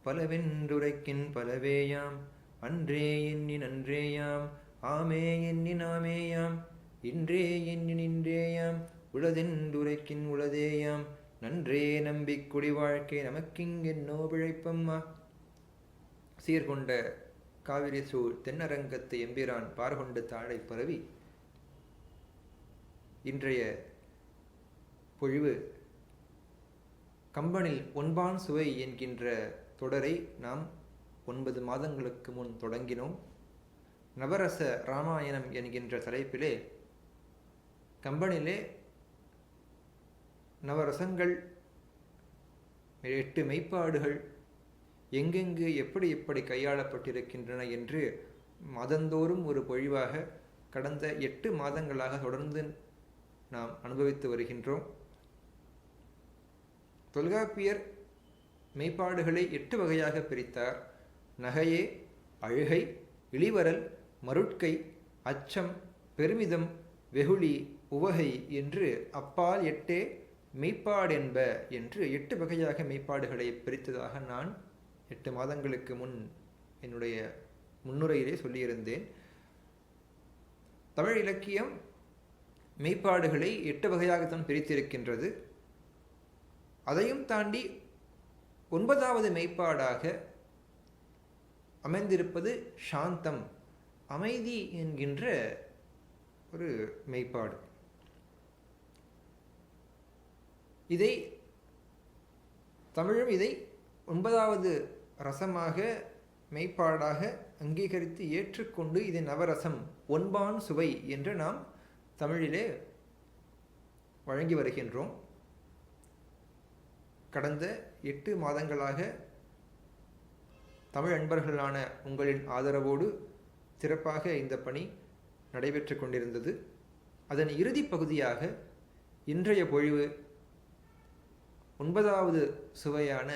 பலவென்றுரைக்கின் பலவேயாம் அன்றே எண்ணின் அன்றேயாம் ஆமே எண்ணின் ஆமேயாம் இன்றே எண்ணின் இன்றேயாம் உளதென்றுரைக்கின் உளதேயாம் நன்றே நம்பிக் குடி வாழ்க்கை நமக்கிங்கென்னோ பிழைப்பம்மா. சீர்கொண்ட காவிரி சூழ் தென்னரங்கத்து எம்பிரான் பார்கொண்டு தாழை பரவி இன்றைய பொழிவு கம்பனில் ஒன்பான் சுவை என்கின்ற தொடரை நாம் 9 மாதங்களுக்கு முன் தொடங்கினோம். நவரச இராமாயணம் என்கின்ற தலைப்பிலே கம்பனிலே நவரசங்கள் 8 மெய்ப்பாடுகள் எங்கெங்கு எப்படி எப்படி கையாளப்பட்டிருக்கின்றன என்று மாதந்தோறும் ஒரு பொழிவாக கடந்த 8 மாதங்களாக தொடர்ந்து நாம் அனுபவித்து வருகின்றோம். தொல்காப்பியர் மெய்ப்பாடுகளை 8 வகையாக பிரித்தார். நகையே, அழுகை, இளிவரல், மருட்கை, அச்சம், பெருமிதம், வெகுளி, உவகை என்று அப்பால் 8 மெய்ப்பாடென்ப என்று 8 வகையாக மெய்ப்பாடுகளை பிரித்ததாக நான் 8 மாதங்களுக்கு முன் என்னுடைய முன்னுரையிலே சொல்லியிருந்தேன். தமிழ் இலக்கியம் மெய்ப்பாடுகளை 8 வகையாகத்தான் பிரித்திருக்கின்றது. அதையும் தாண்டி 9வது மெய்ப்பாடாக அமைந்திருப்பது சாந்தம், அமைதி என்கின்ற ஒரு மெய்ப்பாடு. இதை தமிழும் இதை 9வது ரசமாக மெய்ப்பாடாக அங்கீகரித்து ஏற்றுக்கொண்டு இதை நவரசம் ஒன்பான் சுவை என்று நாம் தமிழிலே வழங்கி வருகின்றோம். கடந்த 8 மாதங்களாக தமிழ் அன்பர்களான உங்களின் ஆதரவோடு சிறப்பாக இந்த பணி நடைபெற்று கொண்டிருந்தது. அதன் இறுதி பகுதியாக இன்றைய பொழிவு 9வது சுவையான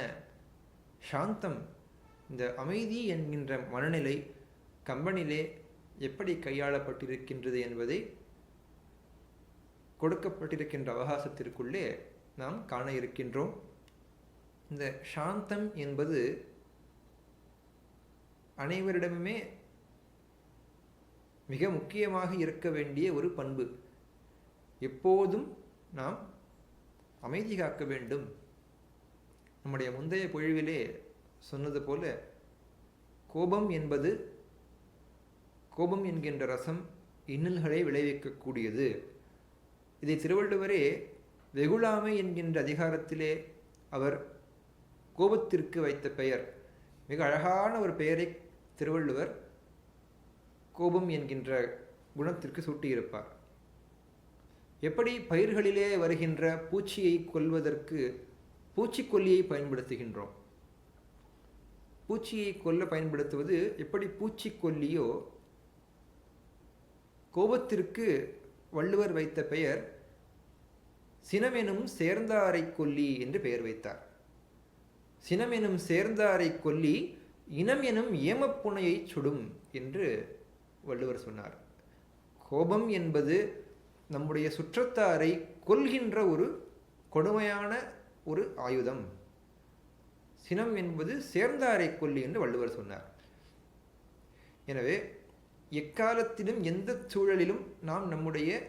சாந்தம், இந்த அமைதி என்கின்ற மனநிலை கம்பனிலே எப்படி கையாளப்பட்டிருக்கின்றது என்பதை கொடுக்கப்பட்டிருக்கின்ற அவகாசத்திற்குள்ளே நாம் காண இருக்கின்றோம். இந்த சாந்தம் என்பது அனைவரிடமுமே மிக முக்கியமாக இருக்க வேண்டிய ஒரு பண்பு. எப்போதும் நாம் அமைதி காக்க வேண்டும். நம்முடைய முந்தைய பொழிவிலே சொன்னது போல கோபம் என்கின்ற ரசம் இன்னல்களை விளைவிக்கக்கூடியது. இதை திருவள்ளுவரே வெகுளாமை என்கின்ற அதிகாரத்திலே அவர் கோபத்திற்கு வைத்த பெயர், மிக அழகான ஒரு பெயரை திருவள்ளுவர் கோபம் என்கின்ற குணத்திற்கு சூட்டியிருப்பார். எப்படி பயிர்களிலே வருகின்ற பூச்சியை கொல்வதற்கு பூச்சிக்கொல்லியை பயன்படுத்துகின்றோம். பூச்சியை கொல்ல பயன்படுத்துவது எப்படி பூச்சிக்கொல்லியோ, கோபத்திற்கு வள்ளுவர் வைத்த பெயர் சினமெனும் சேர்ந்தாரை கொல்லி என்று பெயர் வைத்தார். சினமெனும் சேர்ந்தாரை கொல்லி இனம் எனும் ஏமப்புனையை சுடும் என்று வள்ளுவர் சொன்னார். கோபம் என்பது நம்முடைய சுற்றத்தாரை கொல்கின்ற ஒரு கொடுமையான ஒரு ஆயுதம். சினம் என்பது சேர்ந்தாரை கொல்லி என்று வள்ளுவர் சொன்னார். எனவே எக்காலத்திலும் எந்த சூழலிலும் நாம் நம்முடைய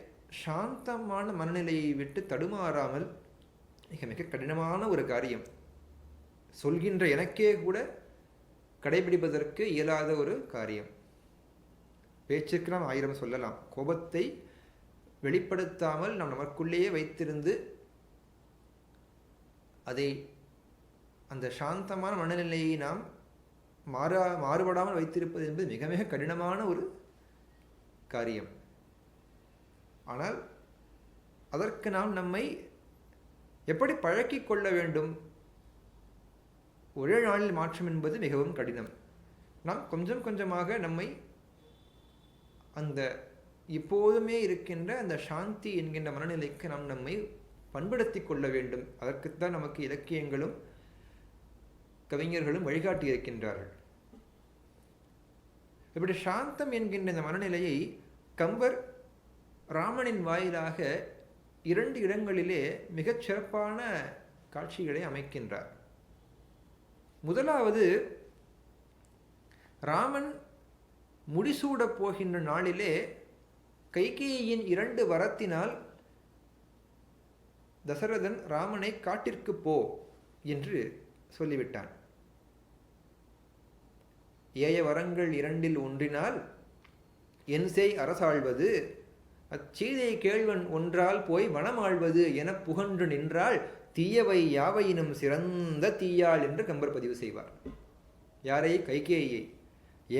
சாந்தமான மனநிலையை விட்டு தடுமாறாமல், மிக மிக கடினமான ஒரு காரியம், சொல்கின்ற எனக்கே கூட கடைபிடிப்பதற்கு இயலாத ஒரு காரியம். பேச்சுக்கு நாம் 1000 சொல்லலாம். கோபத்தை வெளிப்படுத்தாமல் நாம் நமக்குள்ளேயே வைத்திருந்து அதை அந்த சாந்தமான மனநிலையை நாம் மாறுபடாமல் வைத்திருப்பது என்பது மிக மிக கடினமான ஒரு காரியம். ஆனால் அதற்கு நாம் நம்மை எப்படி பழக்கிக் கொள்ள வேண்டும்? ஒரே நாளில் மாற்றம் என்பது மிகவும் கடினம். நாம் கொஞ்சம் கொஞ்சமாக நம்மை அந்த இப்போதுமே இருக்கின்ற அந்த சாந்தி என்கின்ற மனநிலைக்கு நாம் நம்மை பண்படுத்தி கொள்ள வேண்டும். அதற்குத்தான் நமக்கு இலக்கியங்களும் கவிஞர்களும் வழிகாட்டி இருக்கின்றார்கள். இப்படி சாந்தம் என்கின்ற இந்த மனநிலையை கம்பர் ராமனின் வாயிலாக 2 இடங்களிலே மிகச் சிறப்பான காட்சிகளை அமைக்கின்றார். முதலாவது, ராமன் முடிசூடப் போகின்ற நாளிலே கைகேயியின் 2 வரத்தினால் தசரதன் ராமனை காட்டிற்கு போ என்று சொல்லிவிட்டான். ஏய வரங்கள் 2இல் ஒன்றினால் என்செய் அரசாழ்வது, அச்சீதை கேள்வன் ஒன்றால் போய் வனமாழ்வது என புகன்று நின்றால் தீயவை யாவையினும் சிறந்த தீயாள் என்று கம்பர் பதிவு செய்வார். யாரை? கைகேயை.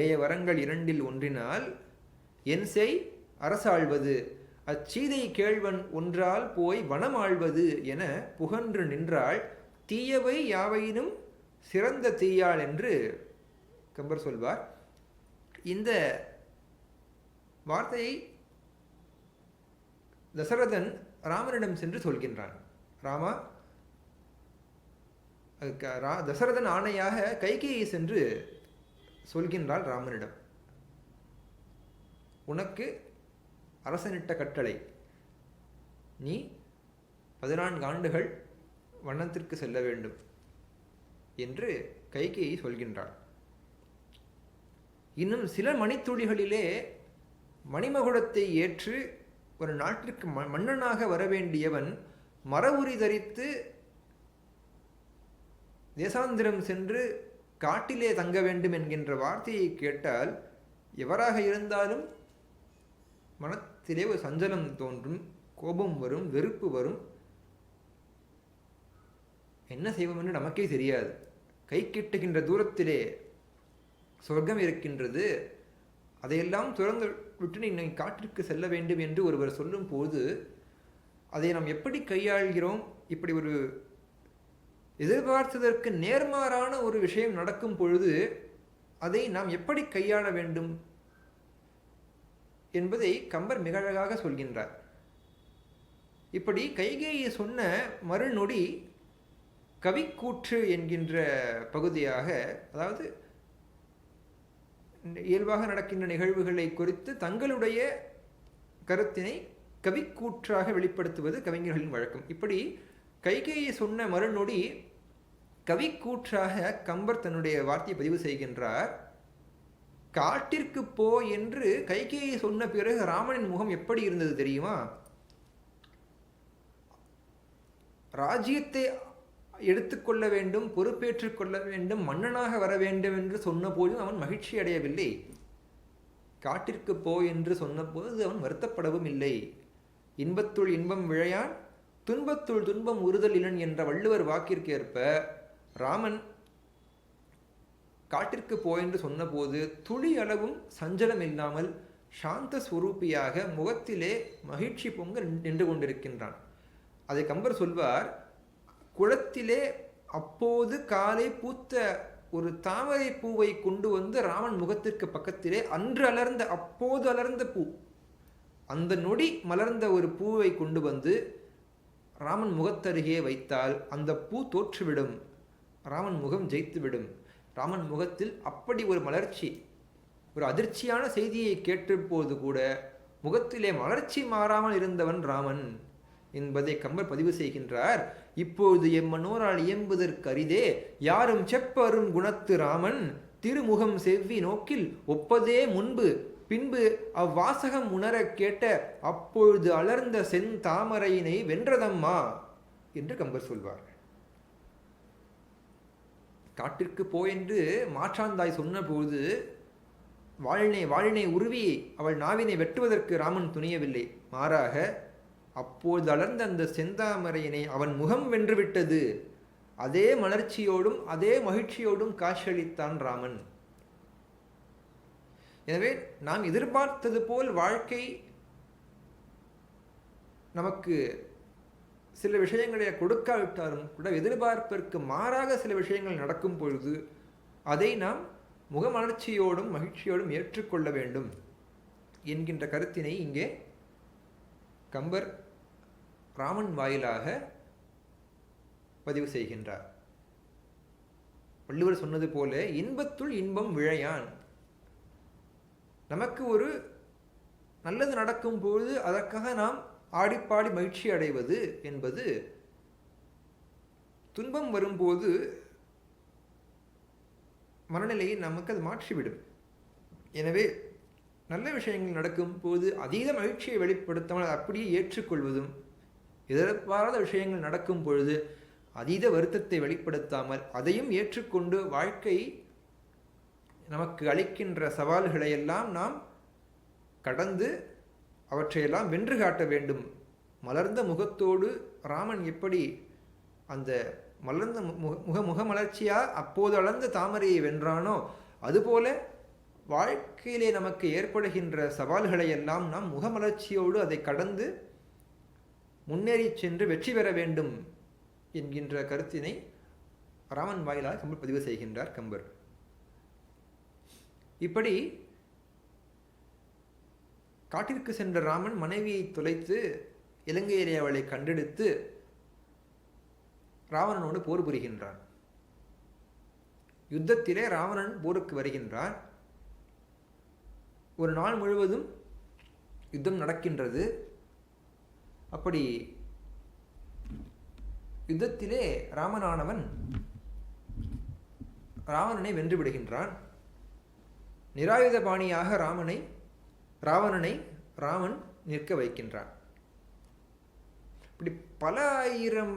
ஏய வரங்கள் 2இல் ஒன்றினால் என்செய் அரசாழ்வது, அச்சீதை கேள்வன் ஒன்றால் போய் வனமாழ்வது என புகன்று நின்றால் தீயவை யாவையினும் சிறந்த தீயாள் என்று கம்பர் சொல்வார். இந்த வார்த்தையை தசரதன் ராமனிடம் சென்று சொல்கின்றான். ராமா, தசரதன் ஆணையாக கைகேயி சென்று சொல்கின்றாள் ராமனிடம், உனக்கு அரசனிட்ட கட்டளை, நீ 14 ஆண்டுகள் வனத்திற்கு செல்ல வேண்டும் என்று கைகேயி சொல்கின்றாள். இன்னும் சில மணித்துளிகளிலே மணிமகுடத்தை ஏற்று ஒரு நாட்டிற்கு மன்னனாக வரவேண்டியவன் மரவுரி தரித்து தேசாந்திரம் சென்று காட்டிலே தங்க வேண்டும் என்கின்ற வார்த்தையை கேட்டால் எவராக இருந்தாலும் மனத்திலே ஒரு சஞ்சலம் தோன்றும், கோபம் வரும், வெறுப்பு வரும். என்ன செய்வோம் என்று நமக்கே தெரியாது. கை கிட்டுகின்ற தூரத்திலே சொர்க்கம் இருக்கின்றது, அதையெல்லாம் துறந்து விட்டு நீ காட்டிற்கு செல்ல வேண்டும் என்று ஒருவர் சொல்லும் போது அதை நாம் எப்படி கையாள்கிறோம்? இப்படி ஒரு எதிர்பார்த்ததற்கு நேர்மாறான ஒரு விஷயம் நடக்கும் பொழுது அதை நாம் எப்படி கையாள வேண்டும் என்பதை கம்பர் மிக அழகாக சொல்கின்றார். இப்படி கைகேயி சொன்ன மறுநொடி கவிக்கூற்று என்கின்ற பகுதியாக, அதாவது இயல்பாக நடக்கின்ற நிகழ்வுகளை குறித்து தங்களுடைய கருத்தினை கவிக்கூற்றாக வெளிப்படுத்துவது கவிஞர்களின் வழக்கம். இப்படி கைகேயி சொன்ன மறுநொடி கவிக்கூற்றாக கம்பர் தன்னுடைய வார்த்தையை பதிவு செய்கின்றார். காட்டிற்கு போ என்று கைகேயி சொன்ன பிறகு ராமனின் முகம் எப்படி இருந்தது தெரியுமா? ராஜ்யத்தை எடுத்துக்கொள்ள வேண்டும், பொறுப்பேற்றுக் கொள்ள வேண்டும், மன்னனாக வர வேண்டும் என்று சொன்ன போதும் அவன் மகிழ்ச்சி அடையவில்லை. காட்டிற்கு போ என்று சொன்னபோது அவன் வருத்தப்படவும் இல்லை. இன்பத்துள் இன்பம் விழையான், துன்பத்துள் துன்பம் உறுதல் இலன் என்ற வள்ளுவர் வாக்கிற்கேற்ப ராமன் காட்டிற்கு போ என்று சொன்னபோது துளி அளவும் சஞ்சலம் இல்லாமல் சாந்த ஸ்வரூபியாக முகத்திலே மகிழ்ச்சி பொங்க நின்று கொண்டிருக்கின்றான். அதை கம்பர் சொல்வார், குளத்திலே அப்போது காலை பூத்த ஒரு தாமரை பூவை கொண்டு வந்து ராமன் முகத்திற்கு பக்கத்திலே அன்று அலர்ந்த, அப்போது அலர்ந்த பூ, அந்த நொடி மலர்ந்த ஒரு பூவை கொண்டு வந்து ராமன் முகத்தருகே வைத்தால் அந்த பூ தோற்றுவிடும், ராமன் முகம் ஜெயித்துவிடும். ராமன் முகத்தில் அப்படி ஒரு மலர்ச்சி, ஒரு அதிர்ச்சியான செய்தியை கேட்டபோது கூட முகத்திலே மலர்ச்சி மாறாமல் இருந்தவன் ராமன் என்பதை கம்பர் பதிவு செய்கின்றார். இப்போது எம்மனோரால் இயம்புதற்கு அரிதே யாரும் செப்பரும் குணத்து ராமன் திருமுகம் செவ்வி நோக்கில் ஒப்பதே முன்பு பின்பு அவ்வாசகம் உணர கேட்ட அப்பொழுது அலர்ந்த செந்தாமரையினை வென்றதம்மா என்று கம்பர் சொல்வார். காட்டிற்கு போ என்று மாற்றாந்தாய் சொன்னபோது வாழினை உருவி அவள் நாவினை வெட்டுவதற்கு ராமன் துணியவில்லை. மாறாக அப்போது அலர்ந்த அந்த செந்தாமரையினை அவன் முகம் வென்றுவிட்டது. அதே மலர்ச்சியோடும் அதே மகிழ்ச்சியோடும் காட்சியளித்தான் ராமன். எனவே நாம் எதிர்பார்த்தது போல் வாழ்க்கை நமக்கு சில விஷயங்களை கொடுக்காவிட்டாலும் கூட எதிர்பார்ப்பிற்கு மாறாக சில விஷயங்கள் நடக்கும் பொழுது அதை நாம் முகமலர்ச்சியோடும் மகிழ்ச்சியோடும் ஏற்றுக்கொள்ள வேண்டும் என்கின்ற கருத்தினை இங்கே கம்பர் ராமன் வாயிலாக பதிவு செய்கின்றார். வள்ளுவர் சொன்னது போல இன்பத்துள் இன்பம் விழையான். நமக்கு ஒரு நல்லது நடக்கும் பொழுது அதற்காக நாம் ஆடிப்பாடி மகிழ்ச்சி அடைவது என்பது, துன்பம் வரும்போது மனநிலையை நமக்கு அது மாற்றிவிடும். எனவே நல்ல விஷயங்கள் நடக்கும் போது அதீத மகிழ்ச்சியை வெளிப்படுத்தாமல் அப்படியே ஏற்றுக்கொள்வதும், எதிர்பாராத விஷயங்கள் நடக்கும் பொழுது அதீத வருத்தத்தை வெளிப்படுத்தாமல் அதையும் ஏற்றுக்கொண்டு வாழ்க்கை நமக்கு அளிக்கின்ற சவால்களை எல்லாம் நாம் கடந்து அவற்றையெல்லாம் வென்று காட்ட வேண்டும். மலர்ந்த முகத்தோடு ராமன் எப்படி அந்த மலர்ந்த முகமலர்ச்சியா அப்போது அளர்ந்த தாமரையை வென்றானோ, அதுபோல வாழ்க்கையிலே நமக்கு ஏற்படுகின்ற சவால்களை எல்லாம் நாம் முகமலர்ச்சியோடு அதை கடந்து முன்னேறி சென்று வெற்றி பெற வேண்டும் என்கின்ற கருத்தினை ராமன் வாயிலாக கம்பர் பதிவு செய்கின்றார். கம்பர் இப்படி காட்டிற்கு சென்ற ராமன் மனைவியை தொலைத்து இலங்கையிலே அவளை கண்டெடுத்து ராவணனோடு போர் புரிகின்றான். யுத்தத்திலே ராவணன் போருக்கு வருகின்றான். ஒரு நாள் முழுவதும் யுத்தம் நடக்கின்றது. அப்படி யுத்தத்திலே ராமனானவன் ராவணனை வென்று விடுகின்றான். நிராயுதபாணியாக ராவணனை ராமன் நிற்க வைக்கின்றான். இப்படி பல ஆயிரம்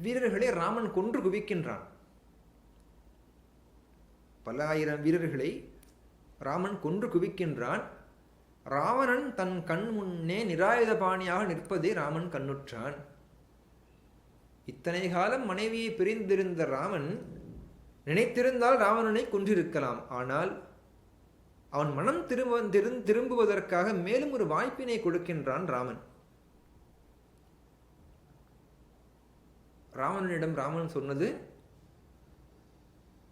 வீரர்களை ராமன் கொன்று குவிக்கின்றான். பல ஆயிரம் வீரர்களை ராமன் கொன்று குவிக்கின்றான். ராவணன் தன் கண் முன்னே நிராயுதபாணியாக நிற்பதை ராமன் கண்ணுற்றான். இத்தனை காலம் மனைவியை பிரிந்திருந்த ராமன் நினைத்திருந்தால் ராவணனை கொன்றிருக்கலாம். ஆனால் அவன் மனம் திரும்புவதற்காக மேலும் ஒரு வாய்ப்பினை கொடுக்கின்றான் ராமன். ராவணனிடம் ராமன் சொன்னது,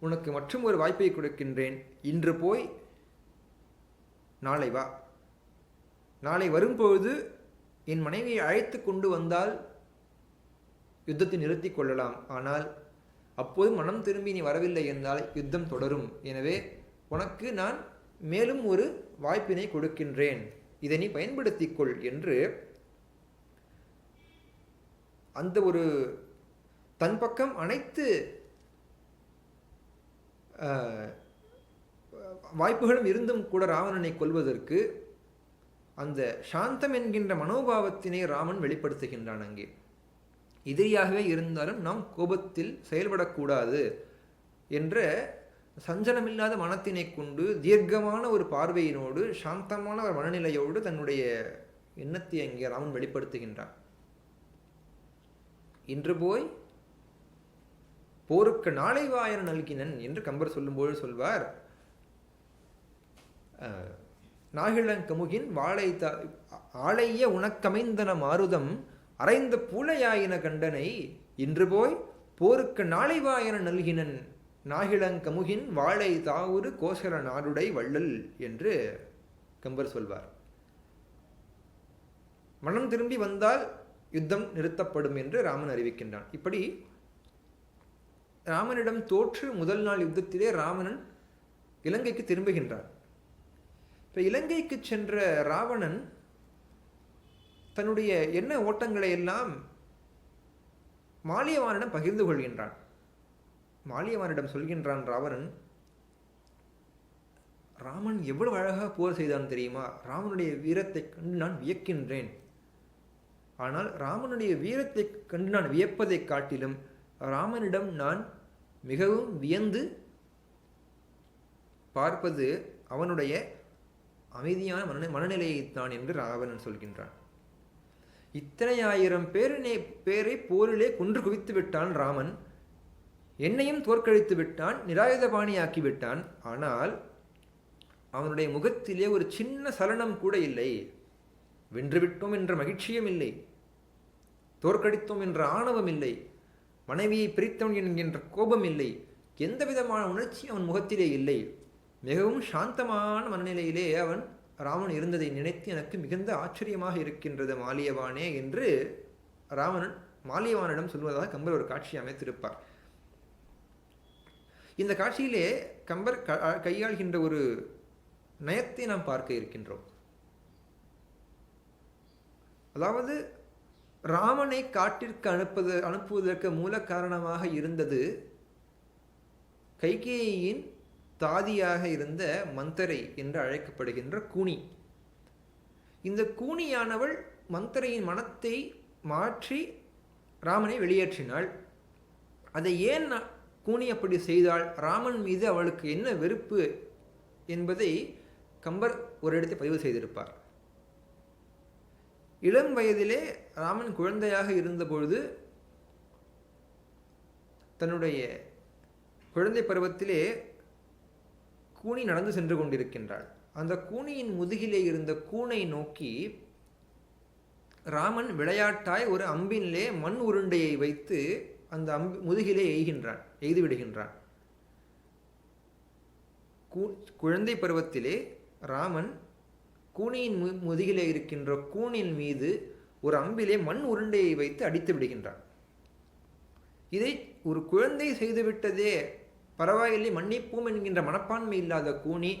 உனக்கு மற்றும் ஒரு வாய்ப்பை கொடுக்கின்றேன். இன்று போய் நாளை வா. நாளை வரும்பொழுது என் மனைவியை அழைத்து கொண்டு வந்தால் யுத்தத்தை நிறுத்தி கொள்ளலாம். ஆனால் அப்போது மனம் திரும்பி நீ வரவில்லை என்றால் யுத்தம் தொடரும். எனவே உனக்கு நான் மேலும் ஒரு வாய்ப்பினை கொடுக்கின்றேன், இதை நீ பயன்படுத்திக் கொள் என்று அந்த ஒரு தன் பக்கம் அனைத்து வாய்ப்புகளும் இருந்தும் கூட ராவணனை கொல்வதற்கு அந்த சாந்தம் என்கின்ற மனோபாவத்தினை ராமன் வெளிப்படுத்துகின்றான். அங்கே எதிரியாகவே இருந்தாலும் நாம் கோபத்தில் செயல்படக்கூடாது என்ற சஞ்சலமில்லாத மனத்தினை கொண்டு தீர்க்கமான ஒரு பார்வையினோடு சாந்தமான ஒரு மனநிலையோடு தன்னுடைய எண்ணத்தை அங்கே ராமன் வெளிப்படுத்துகின்றான். இன்று போய் போருக்கு நாளை வாயன நல்கினன் என்று கம்பர் சொல்லும்போது சொல்வார், நாகிழங்கமுகின் வாழை ஆளைய உனக்கமைந்தன மாருதம் அரைந்த பூளையாயின கண்டனை இன்று போய் போருக்கு நாளை வாயன நல்கினன் நாகிழங்கமுகின் வாழை தாவுரு கோசல நாடுடை வள்ளல் என்று கம்பர் சொல்வார். மனம் திரும்பி வந்தால் யுத்தம் நிறுத்தப்படும் என்று ராமன் அறிவிக்கின்றான். இப்படி ராமனிடம் தோற்று முதல் நாள் யுத்தத்திலே ராவணன் இலங்கைக்கு திரும்புகின்றான். இப்போ இலங்கைக்கு சென்ற ராவணன் தன்னுடைய எண்ண ஓட்டங்களை எல்லாம் மாலியவானிடம் பகிர்ந்து கொள்கின்றான். மாலியவானிடம் சொல்கின்றான் ராவணன், ராமன் எவ்வளவு அழகாக போர் செய்தான் தெரியுமா? ராமனுடைய வீரத்தை கண்டு நான் வியக்கின்றேன். ஆனால் ராமனுடைய வீரத்தை கண்டு நான் வியப்பதை காட்டிலும் ராமனிடம் நான் மிகவும் வியந்து பார்ப்பது அவனுடைய அமைதியான மனநிலையைத்தான் என்று ராவணன் சொல்கின்றான். இத்தனை ஆயிரம் பேரை போரிலே கொன்று குவித்து விட்டான் ராமன். என்னையும் தோற்கடித்து விட்டான், நிராயுதபாணியாக்கி விட்டான். ஆனால் அவனுடைய முகத்திலே ஒரு சின்ன சலனம் கூட இல்லை. வென்றுவிட்டோம் என்ற மகிழ்ச்சியும் இல்லை, தோற்கடித்தோம் என்ற ஆணவம் இல்லை, மனைவியை பிரித்தவன் என்கின்ற கோபம் இல்லை, எந்த விதமான உணர்ச்சி அவன் முகத்திலே இல்லை. மிகவும் சாந்தமான மனநிலையிலே அவன் ராமன் இருந்ததை நினைத்து எனக்கு மிகுந்த ஆச்சரியமாக இருக்கின்றது மாலியவானே என்று ராவணன் மாலியவானிடம் சொல்வதாக கம்பர் ஒரு காட்சி அமைத்திருப்பார். இந்த காட்சியிலே கம்பர் கையாள்கின்ற ஒரு நயத்தை நாம் பார்க்க இருக்கின்றோம். அதாவது ராமனை காட்டிற்கு அனுப்புவதற்கு மூல காரணமாக இருந்தது கைகேயின் தாதியாக இருந்த மந்தரை என்று அழைக்கப்படுகின்ற கூனி. இந்த கூனியானவள் மந்தரையின் மனத்தை மாற்றி ராமனை வெளியேற்றினாள். அதை ஏன் கூனி அப்படி செய்தாள், ராமன் மீது அவளுக்கு என்ன வெறுப்பு என்பதை கம்பர் ஒரு இடத்தை பதிவு செய்திருப்பார். இளம் வயதிலே ராமன் குழந்தையாக இருந்தபொழுது தன்னுடைய குழந்தை பருவத்திலே கூனி நடந்து சென்று கொண்டிருக்கின்றாள். அந்த கூனியின் முதுகிலே இருந்த கூனை நோக்கி ராமன் விளையாட்டாய் ஒரு அம்பினிலே மண் உருண்டையை வைத்து அந்த முதுகிலே எய்து விடுகின்றான். குழந்தை பருவத்திலே ராமன் கூனியின் முதுகிலே இருக்கின்ற கூனின் மீது ஒரு அம்பிலே மண் உருண்டையை வைத்து அடித்து விடுகின்றான். இதை ஒரு குழந்தை செய்துவிட்டதே, பரவாயில்லை மன்னிப்போம் என்கின்ற மனப்பான்மை இல்லாத கூனி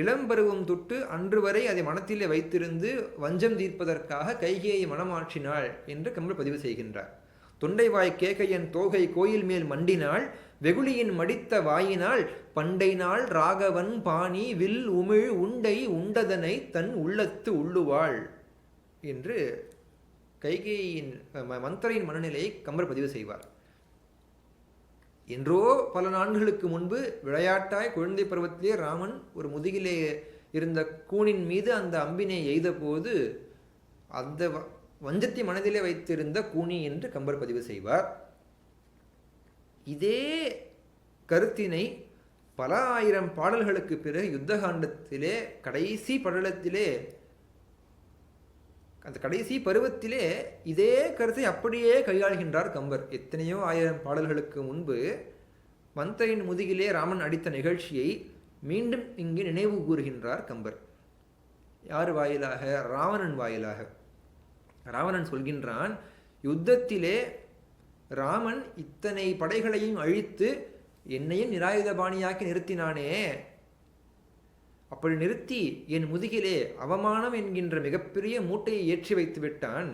இளம்பருவம் தொட்டு அன்று வரை அதை மனத்திலே வைத்திருந்து வஞ்சம் தீர்ப்பதற்காக கைகேயை மனமாற்றினாள் என்று கம்பர் பதிவு செய்கின்றார். தொண்டைவாய் கேகையன் தோகை கோயில் மேல் மண்டினாள், வெகுளியின் மடித்த வாயினால் பண்டை நாள் ராகவன் பாணி வில் உமிழ் உண்டை உண்டதனை தன் உள்ளத்து உள்ளுவாள் என்று கைகேயின் மந்தரின் மனநிலையை கம்பர் பதிவு செய்வார். என்றோ பல நாட்களுக்கு முன்பு விளையாட்டாய் குழந்தை பருவத்திலே ராமன் ஒரு முதுகிலே இருந்த கூனின் மீது அந்த அம்பினை எய்த போது அந்த வஞ்சத்தை மனதிலே வைத்திருந்த கூனி என்று கம்பர் பதிவு செய்வார். இதே கருத்தினை பல ஆயிரம் பாடல்களுக்கு பிறகு யுத்தகாண்டத்திலே கடைசி படலத்திலே அந்த கடைசி பருவத்திலே இதே கருத்தை அப்படியே கையாளுகின்றார் கம்பர். எத்தனையோ ஆயிரம் பாடல்களுக்கு முன்பு மந்தரின் முதுகிலே ராமன் அடித்த நிகழ்ச்சியை மீண்டும் இங்கு நினைவு கூறுகின்றார் கம்பர். யார் வாயிலாக? ராவணன் வாயிலாக. ராவணன் சொல்கின்றான், யுத்தத்திலே ராமன் இத்தனை படைகளையும் அழித்து என்னையும் நிராயுதபாணியாக்கி நிறுத்தினானே, அப்படி நிறுத்தி என் முதுகிலே அவமானம் என்கின்ற மிகப்பெரிய மூட்டையை ஏற்றி வைத்து விட்டான்.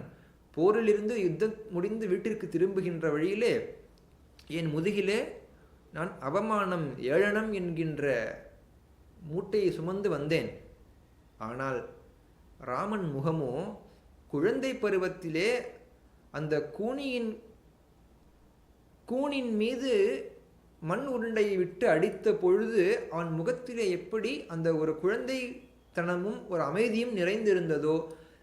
போரிலிருந்து யுத்தம் முடிந்து வீட்டிற்கு திரும்புகின்ற வழியிலே என் முதுகிலே நான் அவமானம் ஏளனம் என்கின்ற மூட்டையை சுமந்து வந்தேன். ஆனால் ராமன் முகமோ குழந்தை பருவத்திலே அந்த கூனின் மீது மண் உருண்டையை விட்டு அடித்த பொழுது அவன் முகத்திலே எப்படி அந்த ஒரு குழந்தைத்தனமும் ஒரு அமைதியும் நிறைந்திருந்ததோ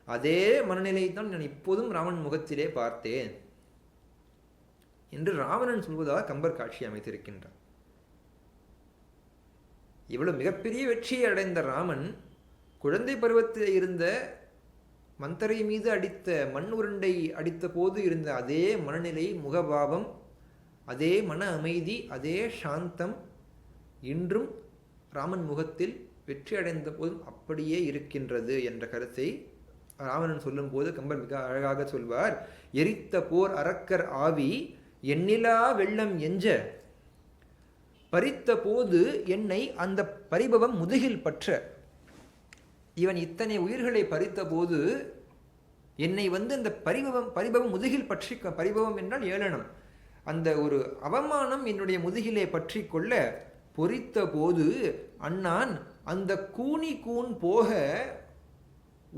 அதே மனநிலையை தான் நான் இப்போதும் ராமன் முகத்திலே பார்த்தேன் என்று ராவணன் சொல்வதாக கம்பர் காட்சி அமைத்திருக்கின்றார். இவ்வளவு மிகப்பெரிய வெற்றியை அடைந்த ராமன் குழந்தை பருவத்தில் இருந்த மந்தரை மீது அடித்த மண் உருண்டை அடித்த போது இருந்த அதே மனநிலை, முகபாவம், அதே மன அமைதி, அதே சாந்தம் இன்றும் ராமன் முகத்தில் வெற்றி அடைந்த போதும் அப்படியே இருக்கின்றது என்ற கருத்தை ராவணன் சொல்லும் போது கம்பர் மிக அழகாக சொல்வார். எரித்த போர் அரக்கர் ஆவி எண்ணிலா வெள்ளம் எஞ்ச பறித்த போது என்னை அந்த பரிபவம் முதுகில் பற்ற. இவன் இத்தனை உயிர்களை பறித்த போது என்னை அந்த பரிபவம் முதுகில் பற்றி, பரிபவம் என்றால் ஏளனம், அந்த ஒரு அவமானம் என்னுடைய முதுகிலே பற்றி கொள்ள பொறித்த போது அண்ணான் அந்த கூன் போக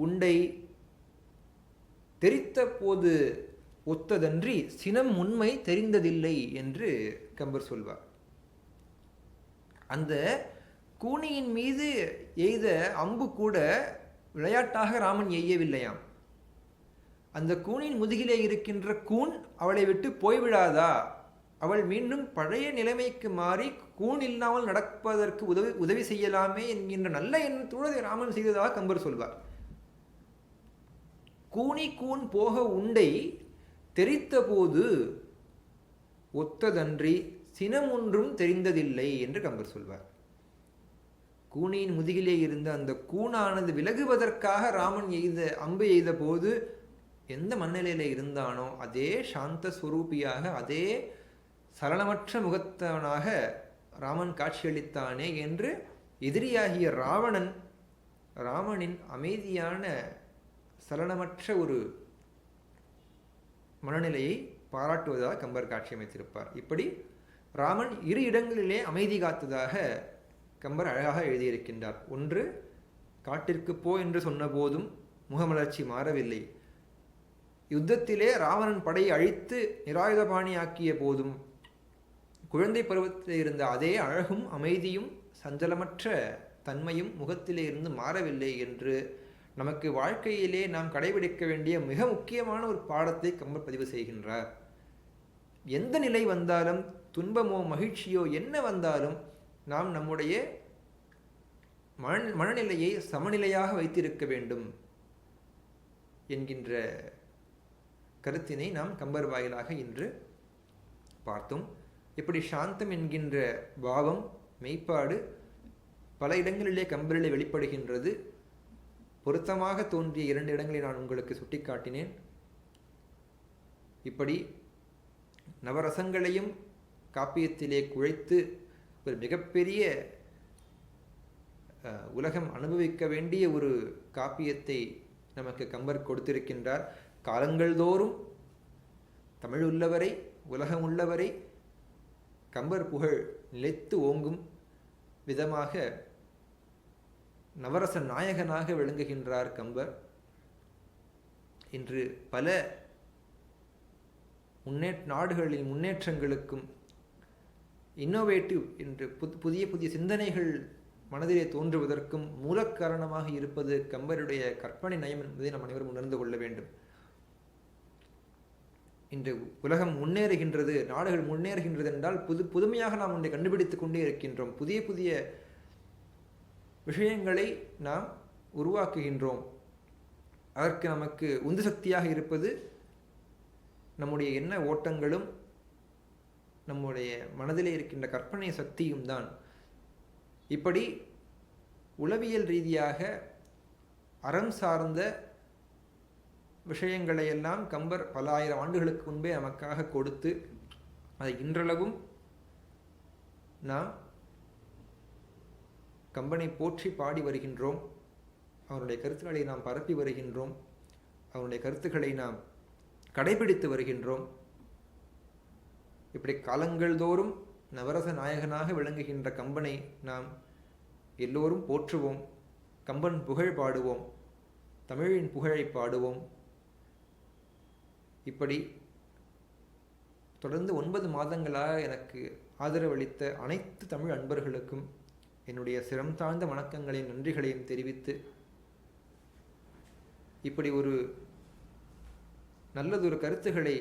உண்டை தெரித்த போது ஒத்ததன்றி சினம் உண்மை தெரிந்ததில்லை என்று கம்பர் சொல்வார். அந்த கூனியின் மீது எய்த அம்பு கூட விளையாட்டாக ராமன் எய்யவில்லையாம். அந்த கூனின் முதுகிலே இருக்கின்ற கூன் அவளை விட்டு போய்விடாதா, அவள் மீண்டும் பழைய நிலைமைக்கு மாறி கூன் இல்லாமல் நடப்பதற்கு உதவி செய்யலாமே என்கின்ற நல்ல எண்ணத்தோடு ராமன் செய்ததாக கம்பர் சொல்வார். கூன் போக உண்டை தெரித்த போது ஒத்ததன்றி சினம் ஒன்றும் தெரிந்ததில்லை என்று கம்பர் சொல்வார். கூனியின் முதுகிலே இருந்த அந்த கூனானது விலகுவதற்காக ராமன் அம்பு எய்த போது எந்த மனநிலையில இருந்தானோ அதே சாந்த ஸ்வரூபியாக, அதே சலனமற்ற முகத்தவனாக ராமன் காட்சியளித்தானே என்று எதிரியாகிய ராமனின் அமைதியான சலனமற்ற ஒரு மனநிலையை பாராட்டுவதாக கம்பர் காட்சி அமைத்திருப்பார். இப்படி ராமன் இரு இடங்களிலே அமைதி காத்ததாக கம்பர் அழகாக எழுதியிருக்கின்றார். ஒன்று, காட்டிற்கு போ என்று சொன்ன போதும் முகமலர்ச்சி மாறவில்லை. யுத்தத்திலே ராவணன் படையை அழித்து நிராயுதபாணி ஆக்கிய போதும் குழந்தை பருவத்தில் இருந்த அதே அழகும் அமைதியும் சஞ்சலமற்ற தன்மையும் முகத்திலே இருந்து மாறவில்லை என்று நமக்கு வாழ்க்கையிலே நாம் கடைபிடிக்க வேண்டிய மிக முக்கியமான ஒரு பாடத்தை கம்பர் பதிவு செய்கின்றார். எந்த நிலை வந்தாலும், துன்பமோ மகிழ்ச்சியோ என்ன வந்தாலும், நாம் நம்முடைய மனநிலையை சமநிலையாக வைத்திருக்க வேண்டும் என்கின்ற கருத்தினை நாம் கம்பர் வாயிலாக இன்று பார்த்தோம். இப்படி சாந்தம் என்கின்ற பாவம், மெய்ப்பாடு பல இடங்களிலே கம்பரிலே வெளிப்படுகின்றது. பொருத்தமாக தோன்றிய 2 இடங்களை நான் உங்களுக்கு சுட்டிக்காட்டினேன். இப்படி நவரசங்களையும் காப்பியத்திலே குழைத்து ஒரு மிகப்பெரிய உலகம் அனுபவிக்க வேண்டிய ஒரு காப்பியத்தை நமக்கு கம்பர் கொடுத்திருக்கின்றார். காலங்கள் தோறும் தமிழ் உள்ளவரை, உலகம் உள்ளவரை கம்பர் புகழ் நிலைத்து ஓங்கும் விதமாக நவரச நாயகனாக விளங்குகின்றார் கம்பர். இன்று பல நாடுகளின் முன்னேற்றங்களுக்கும் இன்னோவேட்டிவ் என்று புதிய புதிய சிந்தனைகள் மனதிலே தோன்றுவதற்கும் மூலக்காரணமாக இருப்பது கம்பருடைய கற்பனை நயம் என்பதை நாம் அனைவரும் உணர்ந்து கொள்ள வேண்டும். இன்று உலகம் முன்னேறுகின்றது, நாடுகள் முன்னேறுகின்றது என்றால் புதுமையாக நாம் ஒன்றை கண்டுபிடித்துக் கொண்டே இருக்கின்றோம். புதிய புதிய விஷயங்களை நாம் உருவாக்குகின்றோம். அதற்கு நமக்கு உந்து சக்தியாக இருப்பது நம்முடைய எண்ண ஓட்டங்களும் நம்முடைய மனதிலே இருக்கின்ற கற்பனை சக்தியும் தான். இப்படி உளவியல் ரீதியாக அறம் சார்ந்த விஷயங்களையெல்லாம் கம்பர் பல ஆயிரம் ஆண்டுகளுக்கு முன்பே நமக்காக கொடுத்து அதை இன்றளவும் நாம் கம்பனை போற்றி பாடி வருகின்றோம். அவருடைய கருத்துக்களை நாம் பரப்பி வருகின்றோம். அவருடைய கருத்துக்களை நாம் கடைபிடித்து வருகின்றோம். இப்படி காலங்கள் தோறும் நவரச நாயகனாக விளங்குகின்ற கம்பனை நாம் எல்லோரும் போற்றுவோம். கம்பன் புகழ் பாடுவோம். தமிழின் புகழை பாடுவோம். இப்படி தொடர்ந்து 9 மாதங்களாக எனக்கு ஆதரவளித்த அனைத்து தமிழ் அன்பர்களுக்கும் என்னுடைய சிரம் தாழ்ந்த வணக்கங்களையும் நன்றிகளையும் தெரிவித்து, இப்படி ஒரு நல்லதொரு கருத்துக்களை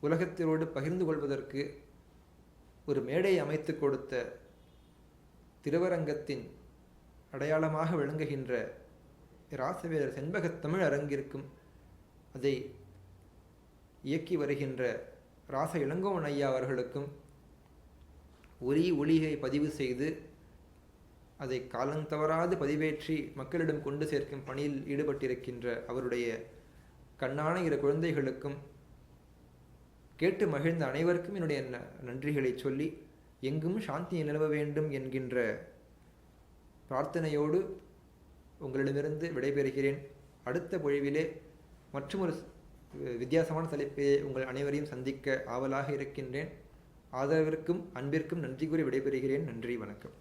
உலகத்தோடு பகிர்ந்து கொள்வதற்கு ஒரு மேடை அமைத்து கொடுத்த திருவரங்கத்தின் அடையாளமாக விளங்குகின்ற இராசவேலர் செண்பகத் தமிழ் அரங்கிற்கும் அதை இயக்கி வருகின்ற ராச இளங்கோவன் ஐயா அவர்களுக்கும் ஒலியை பதிவு செய்து அதை காலந்தவறாது பதிவேற்றி மக்களிடம் கொண்டு சேர்க்கும் பணியில் ஈடுபட்டிருக்கின்ற அவருடைய கண்ணான 2 குழந்தைகளுக்கும், கேட்டு மகிழ்ந்த அனைவருக்கும் என்னுடைய நன்றிகளை சொல்லி, எங்கும் சாந்தி நிலவ வேண்டும் என்கின்ற பிரார்த்தனையோடு உங்களிடமிருந்து விடைபெறுகிறேன். அடுத்த பொழிவிலே மற்றொரு வித்தியாசமான தலைப்பை உங்கள் அனைவரையும் சந்திக்க ஆவலாக இருக்கின்றேன். ஆதரவிற்கும் அன்பிற்கும் நன்றி கூறி விடைபெறுகிறேன். நன்றி, வணக்கம்.